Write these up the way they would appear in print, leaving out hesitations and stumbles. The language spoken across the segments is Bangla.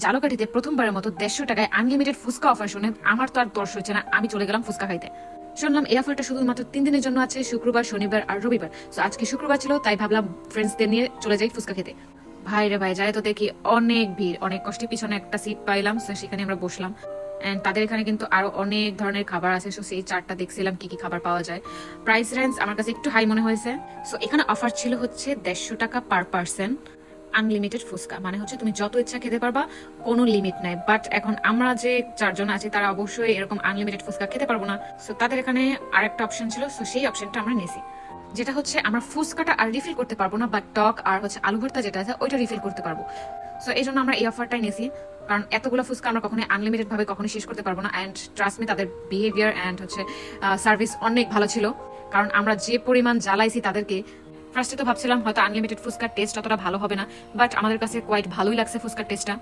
ঝালকাঠিতে প্রথমবারের মতো 150 টাকায় আনলিমিটেড ফুচকা অফার শুনে আমার তো আর তর্স হচ্ছে না, আমি চলে গেলাম ফুচকা খাইতে। শুনলাম এই অফারটা শুধুমাত্র 3 দিনের জন্য আছে, শুক্রবার, শনিবার আর রবিবার। তো আজকে শুক্রবার ছিল, তাই ভাবলাম ফ্রেন্ডসদের নিয়ে চলে যাই ফুচকা খেতে। ভাই রে ভাই, যাই তো দেখি অনেক ভিড়, অনেক কষ্টে পিছনে একটা সিট পাইলাম, তো সেখানে আমরা বসলাম। এন্ড তাদের এখানে কিন্তু আরো অনেক ধরনের খাবার আছে, সো সেই চারটা দেখছিলাম কি কি খাবার পাওয়া যায়। প্রাইস রেঞ্জ আমার কাছে একটু হাই মনে হয়েছে। সো এখানে অফার ছিল হচ্ছে 150 টাকা পার পার্সন, আনলিমিটেড ফুচকা, মানে হচ্ছে তুমি যত ইচ্ছা খেতে পারবা, কোনো লিমিট নাই। বাট এখন আমরা যে চারজন আছি তারা অবশ্যই এরকম আনলিমিটেড ফুচকা খেতে পারবো না। সো তাদের এখানে আরেকটা অপশন ছিল, সো সেই অপশনটা আমরা নিয়েছি, যেটা হচ্ছে আমরা ফুচকাটা আর রিফিল করতে পারবো না, বাট টক আর হচ্ছে আলু ভর্তা যেটা আছে ওইটা রিফিল করতে পারবো। সো এই জন্য আমরা এই অফারটাই নিয়েছি, কারণ এতগুলো ফুচকা আমরা কখনোই আনলিমিটেড ভাবে কখনোই শেষ করতে পারবো না। অ্যান্ড ট্রাস্ট মি, তাদের বিহেভিয়ার অ্যান্ড হচ্ছে সার্ভিস অনেক ভালো ছিল, কারণ আমরা যে পরিমাণ জ্বালাইছি তাদেরকে। ফার্স্টে তো ভাবছিলাম হয়তো আনলিমিটেড ফুচকার টেস্ট অতটা ভালো হবে না, বাট আমাদের কাছে কোয়াইট ভালোই লাগছে ফুচকার টেস্টটা।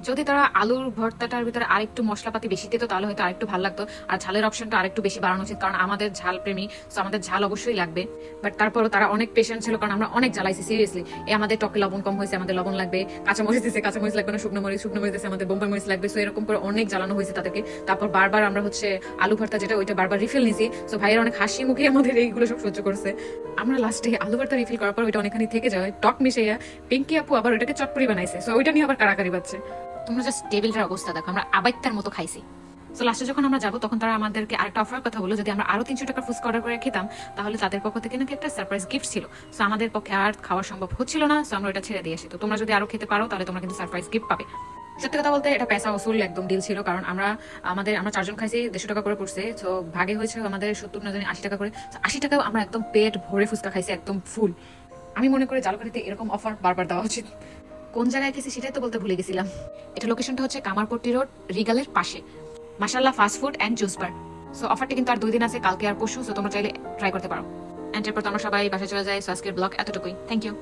যদি তারা আলুর ভর্তাটার ভিতরে আরেকটু মশলাপাতি বেশি দিত তাহলে হয়তো আরেকটু ভালো লাগতো, আর ঝালের অপশনটা আরেকটু বেশি বাড়ানো উচিত, কারণ আমাদের ঝাল প্রেমী, তো আমাদের ঝাল অবশ্যই লাগবে। বাট তারপরও তারা অনেক পেশেন্ট ছিল, কারণ আমরা অনেক জ্বালাইছি সিরিয়াসলি। আমাদের টকে লবণ কম হয়েছে, আমাদের লবণ লাগবে, কাঁচামরিচ দিচ্ছে কাঁচামরিচ লাগবে না, শুকনো মরিচ দিচ্ছে, আমাদের বোম্বাই মরিচ লাগবে। সো এরকম করে অনেক জ্বালানো হয়েছে তাদেরকে। তারপর বারবার আমরা হচ্ছে আলু ভর্তা যেটা ওইটা বারবার রিফিল নিছি। সো ভাইয়ের অনেক হাসি মুখে আমাদের এইগুলো সব সহ্য করছে। আমরা লাস্টে আলু ভর্তা রিফিল করার পর ওইটা অনেকখানি থেকে যায়, টক মিশাইয়া পিঙ্কি আপু আবার ওইটাকে চটপড়ি বানাইছে। সো ওইটা নিয়ে আবার কারাকারি পাচ্ছে। তোমরা জাস্ট টেবিলটার অবস্থা দেখো, আমরা আবাইত্তার মতো খাইছি। সো লাস্টে যখন আমরা যাবো তখন তারা আমাদেরকে আরেকটা অফার কথা বললো, যদি আমরা আরো 300 টাকা ফুচকা অর্ডার করে খেতাম তাহলে তাদের পক্ষ থেকে নাকি একটা সারপ্রাইজ গিফট ছিল। সো আমাদের পক্ষে আর খাওয়া সম্ভব হচ্ছিল না, সো আমরা এটা ছেড়ে দিয়ে আসি। তো তোমরা যদি আরো খেতে পারো তাহলে তোমরা কিন্তু সারপ্রাইজ গিফট পাবে। সত্যি কথা বলতে এটা পয়সা ওসুল একদম ডিল ছিল, কারণ আমরা চারজন খাইছি, 150 টাকা করে পড়ছে। তো ভাগে হয়েছে আমাদের 70 না জানি 80 টাকা করে। 80 টাকাও আমরা একদম পেট ভরে ফুচকা খাইছি, একদম ফুল। আমি মনে করি ঝালকাঠিতে এরকম অফার বারবার দেওয়া উচিত। কোন জায়গায় খেয়েছি সেটাই তো বলতে ভুলে গেছিলাম। এটা লোকেশনটা হচ্ছে কামারপট্টি রোড, রিগালের পাশে, মাশাআল্লাহ fast food and juice bar. So অফারটা কিন্তু আর 2 দিন আছে, কালকে আর পরশু। সো তোমরা চাইলে ট্রাই করতে পারো। এন্ড এরপর তো আমরা সবাই বাসায় চলে যাই। সো আজকের ব্লগ এতটুকুই। Thank you.